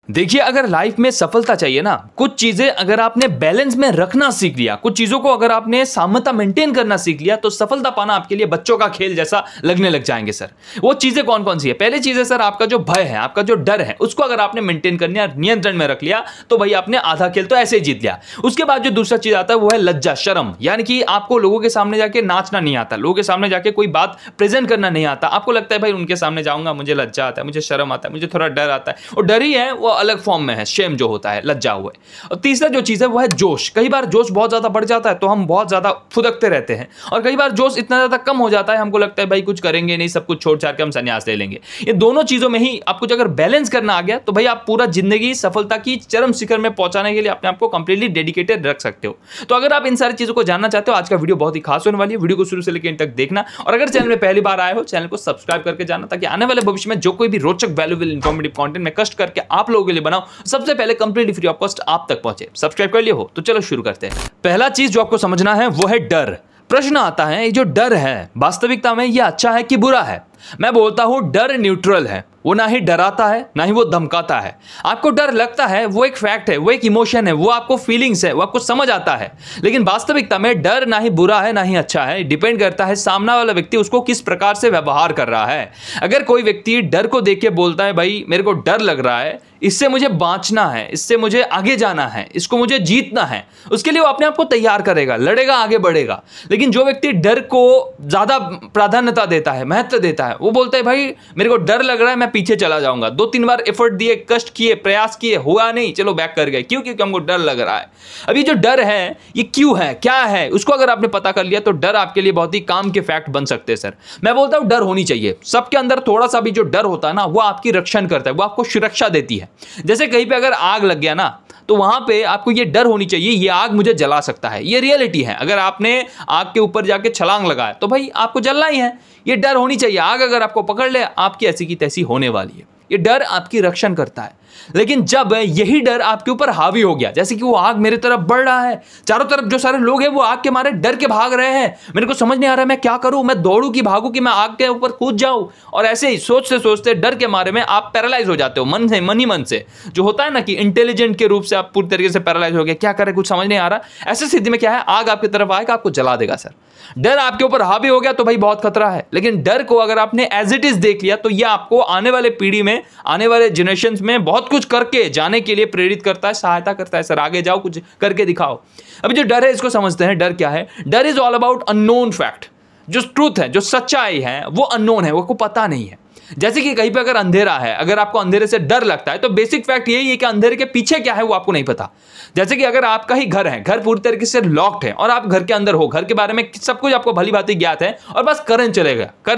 देखिए, अगर लाइफ में सफलता चाहिए ना, कुछ चीजें अगर आपने बैलेंस में रखना सीख लिया, कुछ चीजों को अगर आपने साम्यता मेंटेन करना सीख लिया, तो सफलता पाना आपके लिए बच्चों का खेल जैसा लगने लग जाएंगे सर। वो चीजें कौन कौन सी है? पहली चीज है सर, आपका जो भय है, आपका जो डर है, उसको अगर आपने मेंटेन करने या नियंत्रण में रख लिया तो भाई आपने आधा खेल तो ऐसे ही जीत लिया। उसके बाद जो दूसरा चीज आता है वो है लज्जा, शर्म, यानी कि आपको लोगों के सामने जाके नाचना नहीं आता, लोगों के सामने जाके कोई बात प्रेजेंट करना नहीं आता। आपको लगता है भाई उनके सामने जाऊंगा मुझे लज्जा आता है, मुझे शर्म आता है, मुझे थोड़ा डर आता है। और डर ही है वो अलग फॉर्म में है, शेम जो होता है, लज्जा हुआ है। और तीसरा जो चीज है वो है जोश। कई बार जोश बहुत ज्यादा बढ़ जाता है तो हम बहुत ज्यादा फुदकते रहते हैं, और कई बार जोश इतना ज्यादा कम हो जाता है हमको लगता है भाई कुछ करेंगे नहीं, सब कुछ छोड़ छाड़ के हम संन्यास ले लेंगे। ये दोनों चीजों में ही आपको अगर बैलेंस करना आ गया तो भाई आप पूरा जिंदगी सफलता की चरम शिखर में पहुंचाने के लिए अपने आप को कंप्लीटली डेडिकेटेड रख सकते हो। तो अगर आप इन सारी चीजों को जानना चाहते हो, आज का वीडियो बहुत ही खास होने वाली है। वीडियो को शुरू से लेकर एंड तक देखना, और अगर चैनल में पहली बार आए हो चैनल को सब्सक्राइब करके जाना, ताकि आने वाले भविष्य में जो कोई भी रोचक वैल्यूएबल इंफॉर्मेटिव कंटेंट में कष्ट करके आप लोगों के लिए बनाऊं, सबसे पहले कंप्लीटली फ्री ऑफ कॉस्ट आप तक पहुंचे। सब्सक्राइब कर लिए हो तो चलो शुरू करते हैं। पहला चीज जो आपको समझना है वो है डर। प्रश्न आता है, ये जो डर है वास्तविकता में ये अच्छा है कि बुरा है? मैं बोलता हूं डर न्यूट्रल है, वो ना ही डराता है ना ही वो धमकाता है। आपको डर लगता है वो एक फैक्ट है, वो एक इमोशन है, वो आपको फीलिंग्स है, वो आपको समझ आता है। लेकिन वास्तविकता में डर ना ही बुरा है ना ही अच्छा है, डिपेंड करता है सामने वाला व्यक्ति उसको किस प्रकार से व्यवहार कर रहा है। अगर कोई व्यक्ति डर को देख के बोलता है भाई मेरे को डर लग रहा है, इससे मुझे बांचना है, इससे मुझे आगे जाना है, इसको मुझे जीतना है, उसके लिए वो अपने आप को तैयार करेगा, लड़ेगा, आगे बढ़ेगा। लेकिन जो व्यक्ति डर को ज्यादा प्राधान्यता देता है, महत्व देता है, वो बोलता है भाई मेरे को डर लग रहा है, मैं पीछे चला जाऊंगा। 2-3 बार एफर्ट दिए, कष्ट किए, प्रयास किए, हुआ नहीं, चलो बैक कर गए। क्यों? क्योंकि हमको डर लग रहा है। अभी जो डर है ये क्यों है, क्या है, उसको अगर आपने पता कर लिया तो डर आपके लिए बहुत ही काम के फैक्ट बन सकते हैं सर। मैं बोलता हूं डर होनी चाहिए सबके अंदर। थोड़ा सा भी जो डर होता है ना, वो आपकी रक्षण करता है, वो आपको सुरक्षा देती है। जैसे कहीं पे अगर आग लग गया ना, तो वहां पे आपको ये डर होनी चाहिए ये आग मुझे जला सकता है, ये रियलिटी है। अगर आपने आग के ऊपर जाके छलांग लगाया तो भाई आपको जलना ही है, ये डर होनी चाहिए। आग अगर आपको पकड़ ले आपकी ऐसी की तैसी होने वाली है। ये डर आपकी रक्षण करता है। लेकिन जब यही डर आपके ऊपर हावी हो गया, जैसे कि वो आग मेरे तरफ बढ़ रहा है, चारों तरफ जो सारे लोग हैं वो आग के मारे डर के भाग रहे हैं, मेरे को समझ नहीं आ रहा मैं क्या करूं, मैं दौड़ूं कि भागूं कि मैं आग के ऊपर कूद जाऊं, और ऐसे ही सोचते सोचते डर के मारे में आप पैरालाइज हो जाते हो, मन से, मन ही मन से। जो होता है ना कि इंटेलिजेंट के रूप से आप पूरी तरीके से पैरालाइज हो गए, क्या करें कुछ समझ नहीं आ रहा। ऐसी स्थिति में क्या है, आग आपकी तरफ आएगा, आपको जला देगा सर। डर आपके ऊपर हावी हो गया तो भाई बहुत खतरा है। लेकिन डर को अगर आपने एज इट इज देख लिया तो यह आपको आने वाले पीढ़ी में, आने वाले जनरेशन में बहुत कुछ करके जाने के लिए प्रेरित करता है, सहायता करता है सर। आगे जाओ, कुछ करके दिखाओ। अभी जो डर है इसको समझते हैं। डर क्या है? डर is all about unknown fact. जो ट्रूथ है, जो सच्चाई है, वो अननोन है, वो को पता नहीं है। जैसे कि कहीं पे अगर अंधेरा है, अगर आपको अंधेरे से डर लगता है तो बेसिक फैक्ट यही है कि अंधेरे के पीछे क्या है वो आपको नहीं पता। जैसे कि अगर आपका ही घर है, घर पूरी तरीके से लॉक्ड है और आप घर के अंदर हो, घर के बारे में सब कुछ आपको भली भांति ज्ञात है, और बस करंट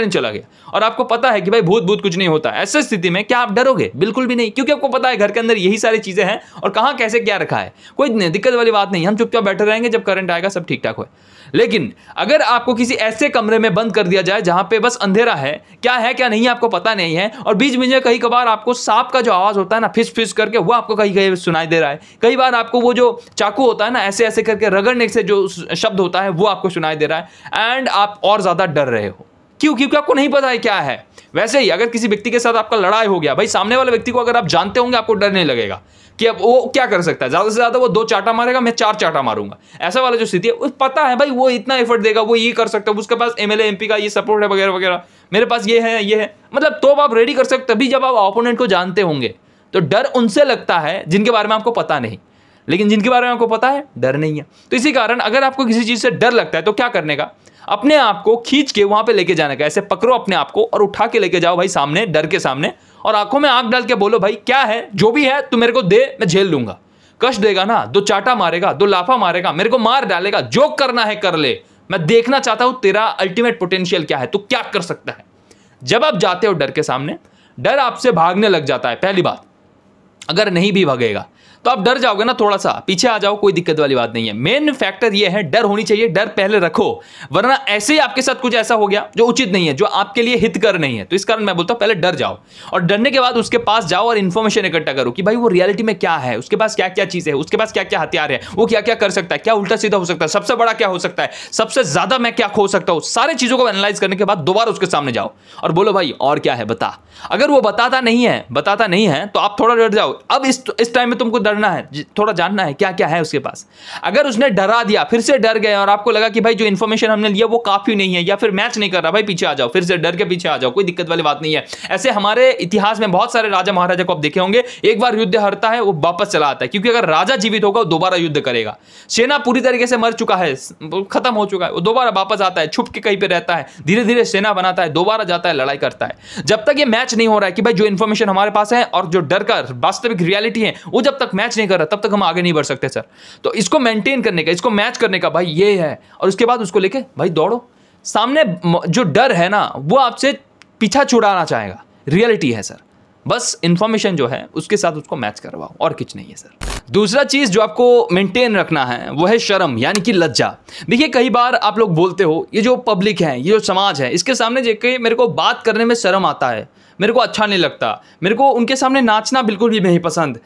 चला गया और आपको पता है कि भाई भूत कुछ नहीं होता। ऐसी स्थिति में क्या आप डरोगे? बिल्कुल भी नहीं, क्योंकि आपको पता है घर के अंदर यही सारी चीजें हैं और कहां कैसे क्या रखा है। कोई दिक्कत वाली बात नहीं, हम चुपचाप बैठे रहेंगे, जब करंट आएगा सब ठीक ठाक हो। लेकिन अगर आपको किसी ऐसे कमरे में बंद कर दिया जाए जहां पे बस अंधेरा है, क्या है क्या नहीं आपको पता नहीं है, और बीच में कहीं कभार आपको सांप का जो आवाज होता है ना, फिस फिस करके, वो आपको कहीं कहीं सुनाई दे रहा है। कई बार आपको वो जो चाकू होता है ना, ऐसे ऐसे करके रगड़ने से जो शब्द होता है वो आपको सुनाई दे रहा है, एंड आप और ज्यादा डर रहे हो। क्यों? क्योंकि आपको नहीं पता है क्या है। वैसे ही अगर किसी व्यक्ति के साथ आपका लड़ाई हो गया, भाई सामने वाले व्यक्ति को अगर आप जानते होंगे आपको डर नहीं लगेगा कि अब वो क्या कर सकता है। ज्यादा से ज्यादा वो 2 चाटा मारेगा, मैं 4 चाटा मारूंगा। ऐसा वाला जो स्थिति है, पता है भाई वो इतना एफर्ट देगा, वो ये कर सकता है, उसके पास एमएलए एमपी का ये सपोर्ट है वगैरह वगैरह, मेरे पास ये है, मतलब तो आप रेडी कर सकते, तभी जब आप ओपोनेंट को जानते होंगे। तो डर उनसे लगता है जिनके बारे में आपको पता नहीं, लेकिन जिनके बारे में आपको पता है डर नहीं है। तो इसी कारण अगर आपको किसी चीज से डर लगता है तो क्या करने का, अपने आप को खींच के वहां पे लेके जाने का। ऐसे पकड़ो अपने आप को और उठा के लेके जाओ भाई सामने, डर के सामने, और आंखों में आंख डाल के बोलो भाई क्या है, जो भी है तू मेरे को दे, मैं झेल लूंगा। कष्ट देगा ना, 2 चाटा मारेगा, 2 लाफा मारेगा, मेरे को मार डालेगा, जो करना है कर ले, मैं देखना चाहता हूं तेरा अल्टीमेट पोटेंशियल क्या है, तू क्या कर सकता है। जब आप जाते हो डर के सामने, डर आपसे भागने लग जाता है। पहली बात, अगर नहीं भी भागेगा, तो आप डर जाओगे ना, थोड़ा सा पीछे आ जाओ, कोई दिक्कत वाली बात नहीं है। मेन फैक्टर ये है, डर होनी चाहिए, डर पहले रखो, वरना ऐसे ही आपके साथ कुछ ऐसा हो गया जो उचित नहीं है, जो आपके लिए हितकर नहीं है। तो इस कारण मैं बोलता हूं पहले डर जाओ, और डरने के बाद उसके पास जाओ और इन्फॉर्मेशन इकट्ठा करो कि भाई वो रियलिटी में क्या है, उसके पास क्या क्या चीजें है, उसके पास क्या क्या हथियार है, वो क्या क्या कर सकता है, क्या उल्टा सीधा हो सकता है, सबसे बड़ा क्या हो सकता है, सबसे ज्यादा मैं क्या खो सकता हूं। सारी चीजों को एनालाइज करने के बाद दोबारा उसके सामने जाओ और बोलो भाई और क्या है बता। अगर वो बताता नहीं है तो आप थोड़ा डर जाओ। अब इस टाइम में तुमको डरना है, थोड़ा जानना है क्या क्या है उसके पास। अगर उसने डरा दिया, फिर से डर गए और आपको लगा कि भाई जो इन्फॉर्मेशन हमने लिया वो काफी नहीं है या फिर मैच नहीं कर रहा, भाई पीछे आ जाओ, फिर से डर के पीछे आ जाओ, कोई दिक्कत वाली बात नहीं है। ऐसे हमारे इतिहास में बहुत सारे राजा महाराजा को आप देखे होंगे, एक बार युद्ध हारता है वो वापस चला आता है, क्योंकि अगर राजा जीवित होगा वो दोबारा युद्ध करेगा। सेना पूरी तरीके से मर चुका है, खत्म हो चुका है, वो दोबारा वापस आता है, छुप के कहीं पे रहता है, धीरे धीरे सेना बनाता है, दोबारा जाता है, लड़ाई करता है। जब तक ये मैच नहीं हो रहा है कि भाई जो इन्फॉर्मेशन हमारे पास है और जो डर का वास्तविक रियलिटी है वो जब तक मैच नहीं कर रहा, तब तक हम आगे नहीं बढ़ सकते सर। तो इसको मेंटेन करने का, इसको मैच करने का भाई ये है, और उसके बाद उसको लेके भाई दौड़ो। सामने जो डर है ना वो आपसे पीछा छुड़ाना चाहेगा, रियलिटी है सर, बस इंफॉर्मेशन जो है उसके साथ उसको मैच करवाओ, और कुछ नहीं है सर। दूसरा चीज जो आपको मेंटेन रखना है वो है शर्म, यानी कि लज्जा। देखिए कई बार आप लोग बोलते हो ये जो पब्लिक है, ये जो समाज है, इसके सामने जाके मेरे को बात करने में शर्म आता है, मेरे को अच्छा नहीं लगता, मेरे को उनके सामने नाचना बिल्कुल भी नहीं पसंद,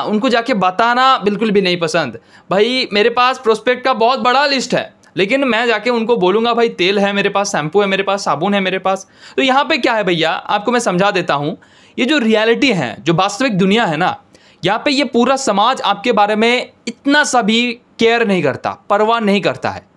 उनको जाके बताना बिल्कुल भी नहीं पसंद। भाई मेरे पास प्रोस्पेक्ट का बहुत बड़ा लिस्ट है, लेकिन मैं जाके उनको बोलूंगा भाई तेल है मेरे पास, शैम्पू है मेरे पास, साबुन है मेरे पास। तो यहाँ पे क्या है भैया, आपको मैं समझा देता हूँ। ये जो रियलिटी है, जो वास्तविक दुनिया है ना, यहाँ पे ये पूरा समाज आपके बारे में इतना सा भी केयर नहीं करता, परवाह नहीं करता है।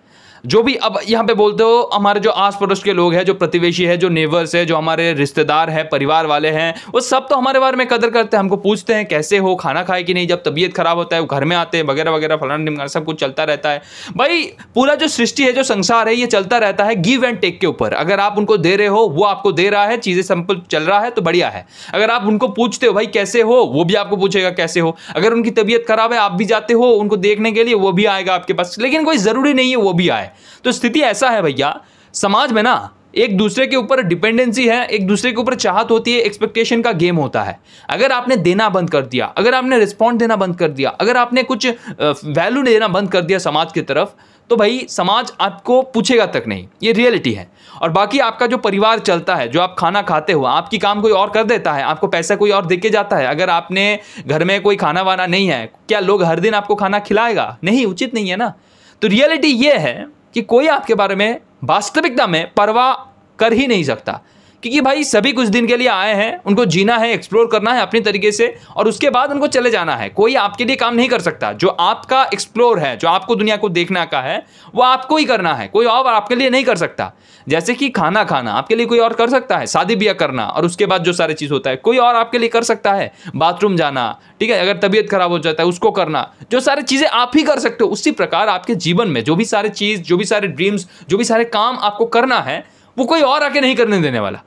जो भी अब यहाँ पे बोलते हो, हमारे जो आस पड़ोस के लोग हैं, जो प्रतिवेशी है, जो नेबर्स है, जो हमारे रिश्तेदार हैं, परिवार वाले हैं, वो सब तो हमारे बारे में कदर करते हैं, हमको पूछते हैं कैसे हो, खाना खाए कि नहीं, जब तबीयत खराब होता है वो घर में आते हैं, वगैरह वगैरह, फलाना ढिमकाना, सब कुछ चलता रहता है। भाई पूरा जो सृष्टि है, जो संसार है, ये चलता रहता है गिव एंड टेक के ऊपर। अगर आप उनको दे रहे हो, वो आपको दे रहा है, चीजें सिंपल चल रहा है तो बढ़िया है। अगर आप उनको पूछते हो भाई कैसे हो, वो भी आपको पूछेगा कैसे हो। अगर उनकी तबीयत खराब है, आप भी जाते हो उनको देखने के लिए, वो भी आएगा आपके पास, लेकिन कोई जरूरी नहीं है वो भी आए। तो स्थिति ऐसा है भैया, समाज में ना एक दूसरे के ऊपर डिपेंडेंसी है, एक दूसरे के ऊपर चाहत होती है, एक्सपेक्टेशन का गेम होता है। अगर आपने देना बंद कर दिया, अगर आपने रिस्पॉन्ड देना बंद कर दिया, अगर आपने कुछ वैल्यू देना बंद कर दिया समाज की तरफ, तो भाई समाज आपको पूछेगा तक नहीं, ये रियलिटी है। और बाकी आपका जो परिवार चलता है, जो आप खाना खाते हो, आपकी काम कोई और कर देता है, आपको पैसा कोई और दे के जाता है। अगर आपने घर में कोई खाना वाना नहीं है, क्या लोग हर दिन आपको खाना खिलाएगा? नहीं, उचित नहीं है ना। तो रियलिटी ये है कि कोई आपके बारे में वास्तविकता में परवाह कर ही नहीं सकता, क्योंकि भाई सभी कुछ दिन के लिए आए हैं, उनको जीना है, एक्सप्लोर करना है अपनी तरीके से, और उसके बाद उनको चले जाना है। कोई आपके लिए काम नहीं कर सकता। जो आपका एक्सप्लोर है, जो आपको दुनिया को देखना का है, वो आपको ही करना है, कोई और आपके लिए नहीं कर सकता। जैसे कि खाना खाना आपके लिए कोई और कर सकता है, शादी ब्याह करना और उसके बाद जो सारी चीज़ होता है कोई और आपके लिए कर सकता है, बाथरूम जाना, ठीक है, अगर तबीयत खराब हो जाता है उसको करना, जो सारी चीज़ें आप ही कर सकते हो। उसी प्रकार आपके जीवन में जो भी सारी चीज़, जो भी सारे ड्रीम्स, जो भी सारे काम आपको करना है, वो कोई और आके नहीं करने देने वाला।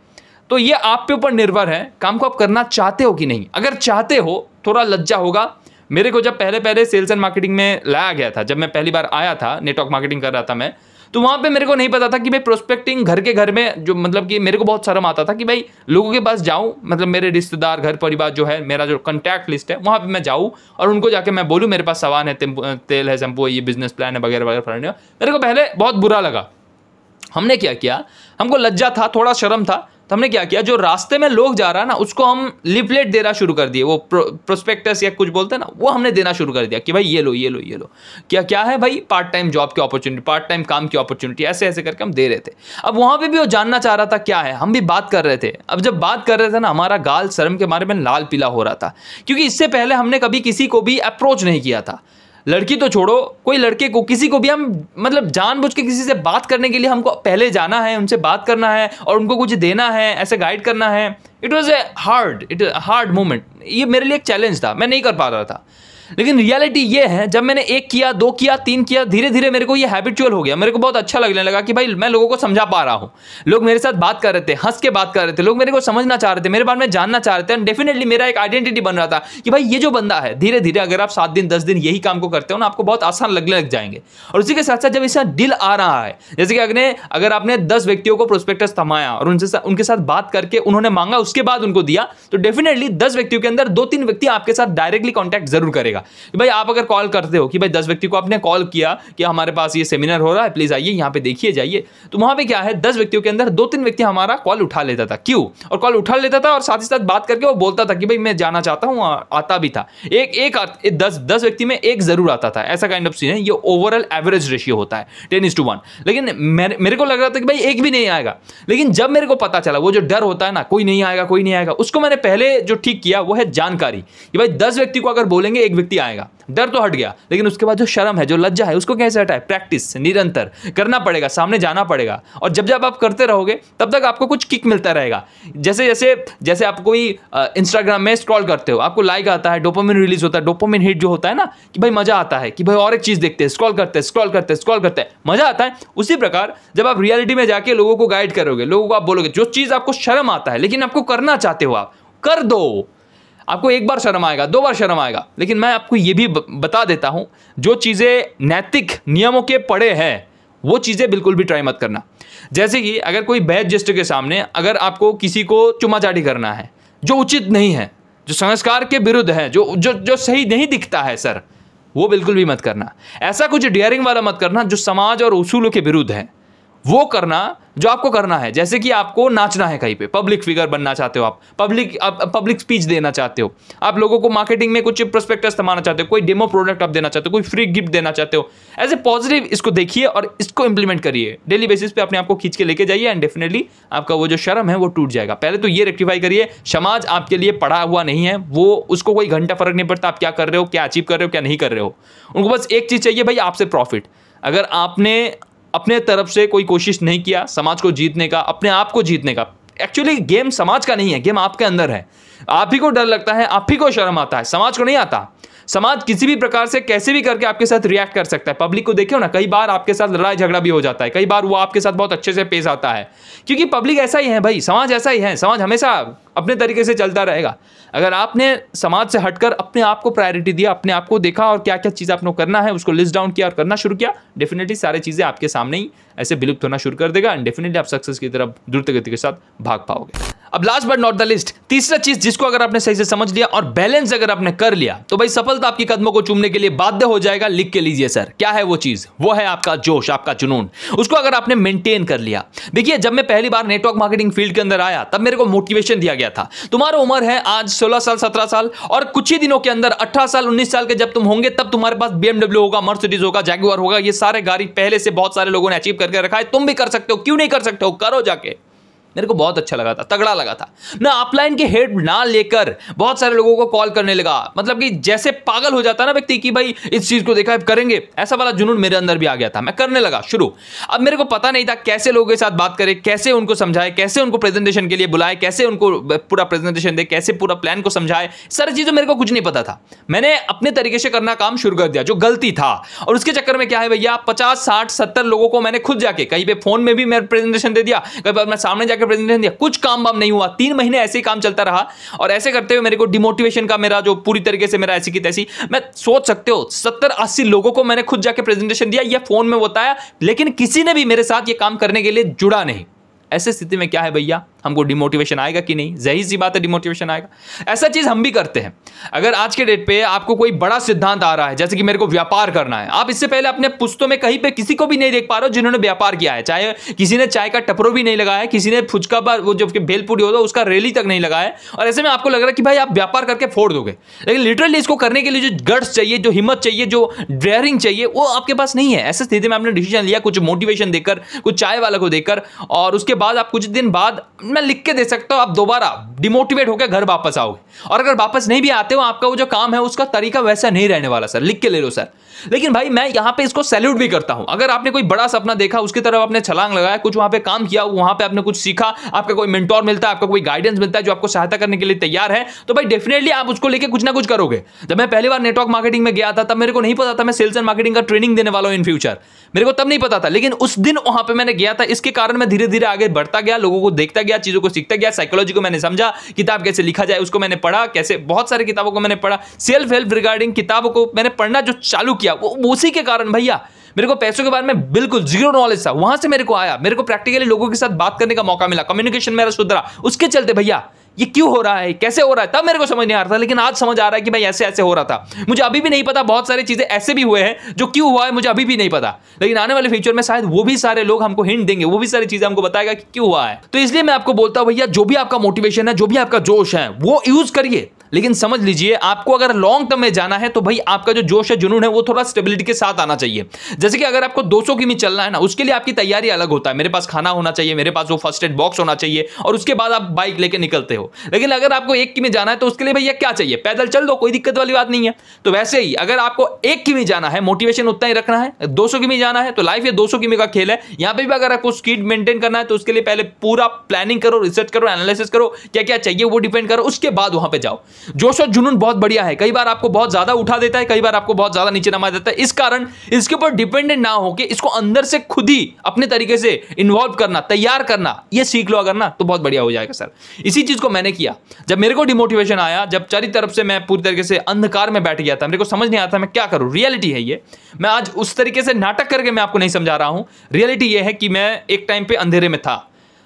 तो ये आप पे ऊपर निर्भर है, काम को आप करना चाहते हो कि नहीं। अगर चाहते हो, थोड़ा लज्जा होगा। मेरे को जब पहले सेल्स एंड मार्केटिंग में लाया गया था, जब मैं पहली बार आया था, नेटवर्क मार्केटिंग कर रहा था मैं, तो वहाँ पे मेरे को नहीं पता था कि भाई प्रोस्पेक्टिंग घर के घर में, जो मतलब कि मेरे को बहुत शर्म आता था कि भाई लोगों के पास जाऊँ, मतलब मेरे रिश्तेदार, घर परिवार जो है, मेरा जो कॉन्टैक्ट लिस्ट है, वहाँ पे मैं जाऊँ और उनको जाके मैं बोलूँ मेरे पास सामान है, तेल है, शैम्पू है, ये बिजनेस प्लान है, वगैरह वगैरह। मेरे को पहले बहुत बुरा लगा। हमने क्या किया, हमको लज्जा था, थोड़ा शर्म था, तो हमने क्या किया, जो रास्ते में लोग जा रहा है ना, उसको हम लिफलेट देना शुरू कर दिए, वो प्रोस्पेक्टस या कुछ बोलते हैं ना, वो हमने देना शुरू कर दिया कि भाई ये लो ये लो ये लो। क्या है भाई, पार्ट टाइम जॉब की अपॉर्चुनिटी, पार्ट टाइम काम की अपॉर्चुनिटी, ऐसे ऐसे करके हम दे रहे थे। अब वहाँ पे भी वो जानना चाह रहा था क्या है, हम भी बात कर रहे थे। अब जब बात कर रहे थे ना, हमारा गाल शर्म के मारे में लाल पीला हो रहा था, क्योंकि इससे पहले हमने कभी किसी को भी अप्रोच नहीं किया था। लड़की तो छोड़ो, कोई लड़के को, किसी को भी हम मतलब जानबूझ के किसी से बात करने के लिए हमको पहले जाना है, उनसे बात करना है और उनको कुछ देना है, ऐसे गाइड करना है। It was a hard moment. ये मेरे लिए एक चैलेंज था, मैं नहीं कर पा रहा था। लेकिन रियलिटी ये है, जब मैंने 1 किया, 2 किया, 3 किया, धीरे धीरे मेरे को ये हैबिचुअल हो गया। मेरे को बहुत अच्छा लगने लगा कि भाई मैं लोगों को समझा पा रहा हूँ। लोग मेरे साथ बात कर रहे थे, हंस के बात कर रहे थे, लोग मेरे को समझना चाह रहे थे, मेरे बारे में जानना चाह रहे थे। डेफिनेटली मेरा एक आइडेंटिटी बन रहा था कि भाई ये जो बंदा है, धीरे धीरे अगर आप 7 दिन 10 दिन यही काम को करते हो ना, आपको बहुत आसान लगने लग जाएंगे। और उसी के साथ साथ जब इसका डील आ रहा है, जैसे कि अगर आपने 10 व्यक्तियों को प्रोस्पेक्टस थमाया और उनके साथ बात करके उन्होंने मांगा उसके बाद उनको दिया, तो डेफिनेटली 10 व्यक्तियों के अंदर 2-3 व्यक्ति आपके साथ डायरेक्टली कॉन्टैक्ट जरूर करेगा कि भाई आप अगर कॉल करते हो कि भाई 10 व्यक्ति को आपने कॉल किया कि हमारे पास ये सेमिनार हो रहा है, प्लीज आइए यहाँ पे देखिए जाइए, तो वहां पे क्या है 10 व्यक्तियों के अंदर 2-3 व्यक्ति हमारा कॉल उठा लेता था। क्यों? और कॉल उठा लेता था और साथ ही साथ बात करके वो बोलता था कि भाई मैं जाना चाहता हूँ, आता भी था। एक 10 व्यक्ति में एक जरूर आता था, ऐसा काइंड ऑफ सीन है। ये ओवरऑल एवरेज रेशियो होता है 10:1। लेकिन मेरे को लग रहा था कि भाई एक भी नहीं आएगा, लेकिन जब मेरे को पता चला वो जो डर होता है ना, कोई नहीं आएगा कोई नहीं आएगा, उसको मैंने पहले जो ठीक किया वो है जानकारी कि भाई 10 व्यक्ति को अगर बोलेंगे एक व्यक्ति आएगा, डर तो हट गया। लेकिन उसके बाद जो शर्म है, जो लज्जा है, उसको कैसे हटाए? प्रैक्टिस, निरंतर करना पड़ेगा, सामने जाना पड़ेगा। और जब जब आप करते रहोगे तब तक आपको कुछ किक मिलता रहेगा। जैसे आप कोई इंस्टाग्राम में स्क्रॉल करते हो, आपको लाइक आता है, डोपामिन रिलीज होता है, डोपामिन हिट जो होता है ना कि भाई मजा आता है कि भाई और एक चीज देखते हैं, स्क्रॉल करते हैं, मजा आता है। उसी प्रकार जब आप रियलिटी में जाके लोगों को गाइड करोगे, लोगों को आप बोलोगे, जो चीज आपको शर्म आता है लेकिन आपको करना चाहते हो, आप कर दो। आपको एक बार शर्म आएगा, 2 बार शर्म आएगा, लेकिन मैं आपको यह भी बता देता हूं, जो चीजें नैतिक नियमों के पड़े हैं वो चीजें बिल्कुल भी ट्राई मत करना। जैसे कि अगर कोई बैड जेस्टर के सामने अगर आपको किसी को चुम्माचाटी करना है जो उचित नहीं है, जो संस्कार के विरुद्ध है, जो सही नहीं दिखता है सर, वो बिल्कुल भी मत करना। ऐसा कुछ डेयरिंग वाला मत करना जो समाज और उसूलों के विरुद्ध है। वो करना जो आपको करना है। जैसे कि आपको नाचना है कहीं पे, पब्लिक फिगर बनना चाहते हो, आप पब्लिक स्पीच देना चाहते हो, आप लोगों को मार्केटिंग में कुछ प्रोस्पेक्टस थमाना चाहते हो, कोई डेमो प्रोडक्ट आप देना चाहते हो, कोई फ्री गिफ्ट देना चाहते हो, एज ए पॉजिटिव इसको देखिए और इसको इंप्लीमेंट करिए। डेली बेसिस पे अपने आप को खींच के लेके जाइए एंड डेफिनेटली आपका वो जो शर्म है वो टूट जाएगा। पहले तो ये रेक्टिफाई करिए, समाज आपके लिए पढ़ा हुआ नहीं है, वो उसको कोई घंटा फर्क नहीं पड़ता आप क्या कर रहे हो, क्या अचीव कर रहे हो, क्या नहीं कर रहे हो। उनको बस एक चीज चाहिए भाई, आपसे प्रॉफिट। अगर आपने अपने तरफ से कोई कोशिश नहीं किया समाज को जीतने का, अपने आप को जीतने का, एक्चुअली गेम समाज का नहीं है, गेम आपके अंदर है। आप ही को डर लगता है, आप ही को शर्म आता है, समाज को नहीं आता। समाज किसी भी प्रकार से कैसे भी करके आपके साथ रिएक्ट कर सकता है। पब्लिक को देखियो ना, कई बार आपके साथ लड़ाई झगड़ा भी हो जाता है, कई बार वो आपके साथ बहुत अच्छे से पेश आता है, क्योंकि पब्लिक ऐसा ही है भाई, समाज ऐसा ही है। समाज हमेशा अपने तरीके से चलता रहेगा। अगर आपने समाज से हटकर अपने आप को प्रायोरिटी दिया, अपने आप को देखा और क्या क्या चीज़ आपको करना है उसको लिस्ट डाउन किया और करना शुरू किया, डेफिनेटली सारी चीज़ें आपके सामने ही ऐसे विलुप्त होना शुरू कर देगा एंड डेफिनेटली आप सक्सेस की तरफ द्रुत गति के साथ भाग पाओगे। अब last but not the list, तीसरा चीज जिसको अगर आपने सही से समझ लिया और बैलेंस अगर आपने कर लिया तो भाई सफलता आपके कदमों को चूमने के लिए बाध्य हो जाएगा। लिख के लीजिए सर, क्या है वो चीज? वो है आपका जोश, आपका जुनून। उसको अगर आपने मेंटेन कर लिया। देखिए, जब मैं पहली बार नेटवर्क मार्केटिंग फील्ड के अंदर आया तब मेरे को मोटिवेशन दिया गया था, तुम्हारा उम्र है आज 16 साल 17 साल और कुछ ही दिनों के अंदर 18 साल 19 साल के जब तुम होंगे तब तुम्हारे पास BMW होगा, मर्सिडीज होगा, जैगुआर होगा। ये सारे गाड़ी पहले से बहुत सारे लोगों ने अचीव करके रखा है, तुम भी कर सकते हो, क्यों नहीं कर सकते हो? करो जाके। मेरे को बहुत अच्छा लगा था, तगड़ा लगा था। मैं अपलाइन के हेड ना लेकर बहुत सारे लोगों को कॉल करने लगा, मतलब कि जैसे पागल हो जाता ना व्यक्ति कि भाई इस चीज को देखा है करेंगे, ऐसा वाला जुनून मेरे अंदर भी आ गया था। मैं करने लगा शुरू। अब मेरे को पता नहीं था कैसे लोगों के साथ बात करें, कैसे उनको समझाए, कैसे उनको प्रेजेंटेशन के लिए बुलाए, कैसे उनको पूरा प्रेजेंटेशन दे, कैसे पूरा प्लान को समझाए। सारी चीजें मेरे को कुछ नहीं पता था। मैंने अपने तरीके से करना काम शुरू कर दिया, जो गलती था। और उसके चक्कर में क्या है भैया, 50 60 70 लोगों को मैंने खुद जाके, कहीं पे फोन में भी मैं प्रेजेंटेशन दे दिया, कहीं पर मैं सामने जाकर प्रेजेंटेशन दिया, कुछ काम बाम नहीं हुआ। 3 महीने ऐसे ही काम चलता रहा और ऐसे करते हुए मेरे को डिमोटिवेशन का मेरा जो पूरी तरीके से मेरा ऐसी की तैसी, मैं सोच सकते हो 70-80 लोगों को मैंने खुद जाके प्रेजेंटेशन दिया, ये फोन में बताया, लेकिन किसी ने भी मेरे साथ ये काम करने के लिए जुड़ा नहीं। ऐसे स्थिति में क्या है भैया, हमको डिमोटिवेशन आएगा कि नहीं? जाहिर सी बात है डिमोटिवेशन आएगा। ऐसा चीज हम भी करते हैं। अगर आज के डेट पे आपको कोई बड़ा सिद्धांत आ रहा है, जैसे कि मेरे को व्यापार करना है, आप इससे पहले अपने पुस्तकों में कहीं पे किसी को भी नहीं देख पा रहे हो जिन्होंने व्यापार किया है। चाहे किसी ने चाय का टपरो भी नहीं लगाया है, किसी ने फुचका पर वो जो भेलपूरी होता है उसका रेली तक नहीं लगाया है, और ऐसे में आपको लग रहा है कि भाई आप व्यापार करके फोड़ दोगे। लेकिन लिटरली इसको करने के लिए जो गट्स चाहिए, जो हिम्मत चाहिए, जो डेयरिंग चाहिए, वो आपके पास नहीं है। ऐसे स्थिति में आपने डिसीजन लिया कुछ मोटिवेशन देकर, कुछ चाय वाला को देकर, और उसके बाद आप कुछ दिन बाद, मैं लिख के दे सकता हूं, आप दोबारा डिमोटिवेट होकर घर वापस आओगे। और अगर वापस नहीं भी आते हो, आपका वो जो काम है उसका तरीका वैसा नहीं रहने वाला सर। लिख के ले लो सर। लेकिन भाई मैं यहां पे इसको सैल्यूट भी करता हूं। अगर आपने कोई बड़ा सपना देखा, उसकी तरफ आपने छलांग लगाया, कुछ वहां पे काम किया, वहां पे आपने कुछ सीखा, आपका कोई मेंटोर मिलता है, आपका कोई गाइडेंस मिलता है जो आपको सहायता करने के लिए तैयार है, तो भाई डेफिनेटली आप उसको लेके कुछ ना कुछ करोगे। जब मैं पहली बार नेटवर्क मार्केटिंग में गया था तब मेरे को नहीं पता था मैं सेल्स एंड मार्केटिंग का ट्रेनिंग देने वाला हूं इन फ्यूचर। मेरे को तब नहीं पता था, लेकिन उस दिन वहां पे मैंने गया था। इसके कारण मैं धीरे धीरे आगे बढ़ता गया, लोगों को देखता गया, चीजों को सीखता गया, साइकोलॉजी को मैंने समझा, किताब कैसे लिखा जाए उसको मैंने पढ़ा, कैसे बहुत सारी किताबों को मैंने पढ़ा, सेल्फ हेल्प रिगार्डिंग किताबों को मैंने पढ़ना जो चालू किया, वो उसी के कारण भैया मेरे को पैसों के बारे में बिल्कुल जीरो नॉलेज था। वहां से मेरे को आया, मेरे को प्रैक्टिकली लोगों के साथ बात करने का मौका मिला, कम्युनिकेशन मेरा सुधरा, उसके चलते भैया ये क्यों हो रहा है, कैसे हो रहा है, तब मेरे को समझ नहीं आ रहा था, लेकिन आज समझ आ रहा है कि भाई ऐसे ऐसे हो रहा था। मुझे अभी भी नहीं पता, बहुत सारी चीजें ऐसे भी हुए हैं जो क्यों हुआ है मुझे अभी भी नहीं पता, लेकिन आने वाले फ्यूचर में शायद वो भी सारे लोग हमको हिंट देंगे, वो भी सारी चीजें हमको बताएगा कि क्यों हुआ है। तो इसलिए मैं आपको बोलता हूं भैया, जो भी आपका मोटिवेशन है, जो भी आपका जोश है, वो यूज करिए, लेकिन समझ लीजिए आपको अगर लॉन्ग टर्म में जाना है तो भाई आपका जो जोश है, जुनून है, वो थोड़ा स्टेबिलिटी के साथ आना चाहिए। जैसे कि अगर आपको 200 किमी चलना है ना, उसके लिए आपकी तैयारी अलग होता है, मेरे पास खाना होना चाहिए, मेरे पास वो फर्स्ट एड बॉक्स होना चाहिए, और उसके बाद आप बाइक लेके निकलते हो। लेकिन अगर आपको 1 किमी जाना है तो उसके लिए भैया क्या चाहिए, पैदल चल दो, कोई दिक्कत वाली बात नहीं है। तो वैसे ही अगर आपको 1 किमी जाना है, मोटिवेशन उतना ही रखना है, 200 किमी जाना है तो लाइफ ये 200 किमी का खेल है। यहां पे भी अगर आपको स्पीड मेंटेन करना है तो उसके लिए पहले पूरा प्लानिंग करो, रिसर्च करो, एनालिसिस करो, क्या क्या चाहिए वो डिपेंड करो, उसके बाद वहां पे जाओ। जोश और जुनून बहुत बढ़िया है, कई बार आपको बहुत ज्यादा उठा देता है, कई बार आपको बहुत ज्यादा नीचे नमा देता है। इस कारण इसके ऊपर डिपेंडेंट ना होकर इसको अंदर से खुद ही अपने तरीके से इन्वॉल्व करना, तैयार करना, ये सीख लो अगर ना, तो बहुत बढ़िया हो जाएगा सर। इसी चीज को मैंने किया जब मेरे को डिमोटिवेशन आया, जब चारों तरफ से मैं पूरी तरीके से अंधकार में बैठ गया था, मेरे को समझ नहीं आता मैं क्या करूं। रियलिटी है ये, मैं आज उस तरीके से नाटक करके मैं आपको नहीं समझा रहा हूं। रियलिटी ये है कि मैं एक टाइम पे अंधेरे में था,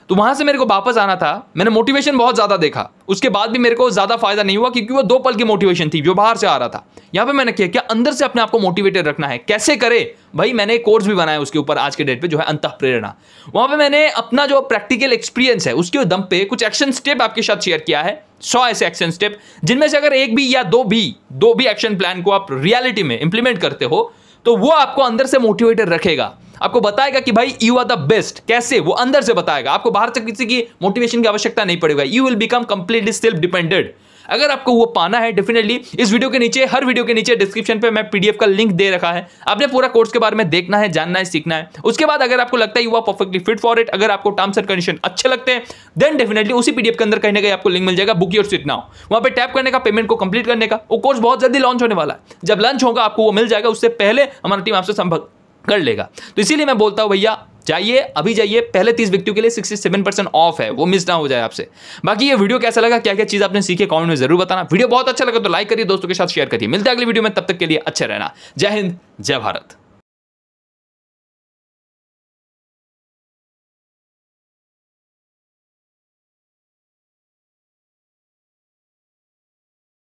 तो वहां से मेरे को वापस आना था। मैंने मोटिवेशन बहुत ज्यादा देखा, उसके बाद भी मेरे को ज्यादा फायदा नहीं हुआ, क्योंकि वो 2 पल की मोटिवेशन थी जो बाहर से आ रहा था। यहां पे मैंने क्या अंदर से अपने आप को मोटिवेटेड रखना है, कैसे करे भाई। मैंने एक कोर्स भी बनाया उसके ऊपर आज के डेट पे, जो है अंतः प्रेरणा। वहां पे मैंने अपना जो प्रैक्टिकल एक्सपीरियंस है उसके दम पे कुछ एक्शन स्टेप आपके साथ शेयर किया है, 100 ऐसे एक्शन स्टेप, जिनमें से अगर एक भी या दो भी एक्शन प्लान को आप रियलिटी में इंप्लीमेंट करते हो तो वो आपको अंदर से मोटिवेटेड रखेगा, आपको बताएगा कि भाई यू आर द बेस्ट। कैसे, वो अंदर से बताएगा, आपको बाहर से किसी की मोटिवेशन की आवश्यकता नहीं पड़ेगा। You will become completely self dependent. अगर आपको वो पाना है, डेफिनेटली इस वीडियो के नीचे, हर वीडियो के नीचे डिस्क्रिप्शन पे मैं पीडीएफ का लिंक दे रखा है, आपने पूरा कोर्स के बारे में देखना है, जानना है, सीखना है। उसके बाद अगर आपको लगता है you are perfectly fit for it, अगर आपको टर्म्स एंड कंडीशन अच्छे लगते हैं, देन डेफिनेटली उसी पीडीएफ के अंदर कहीं ना कहीं आपको लिंक मिल जाएगा, बुक योर सीट नाउ। वहां पे टैप करने का, पेमेंट को कंप्लीट करने का। वो कोर्स बहुत जल्दी लॉन्च होने वाला है, जब लॉन्च होगा आपको वो मिल जाएगा, उससे पहले हमारी टीम आपसे संपर्क कर लेगा। तो इसीलिए मैं बोलता हूं भैया, जाइए, अभी जाइए। पहले 30 व्यक्तियों के लिए 67% ऑफ है, वो मिस ना हो जाए आपसे। बाकी ये वीडियो कैसा लगा, क्या क्या चीज आपने सीखे, कमेंट में जरूर बताना। वीडियो बहुत अच्छा लगा तो लाइक करिए, दोस्तों के साथ शेयर करिए। मिलते हैं अगली वीडियो में, तब तक के लिए अच्छे रहना। जय हिंद, जय भारत।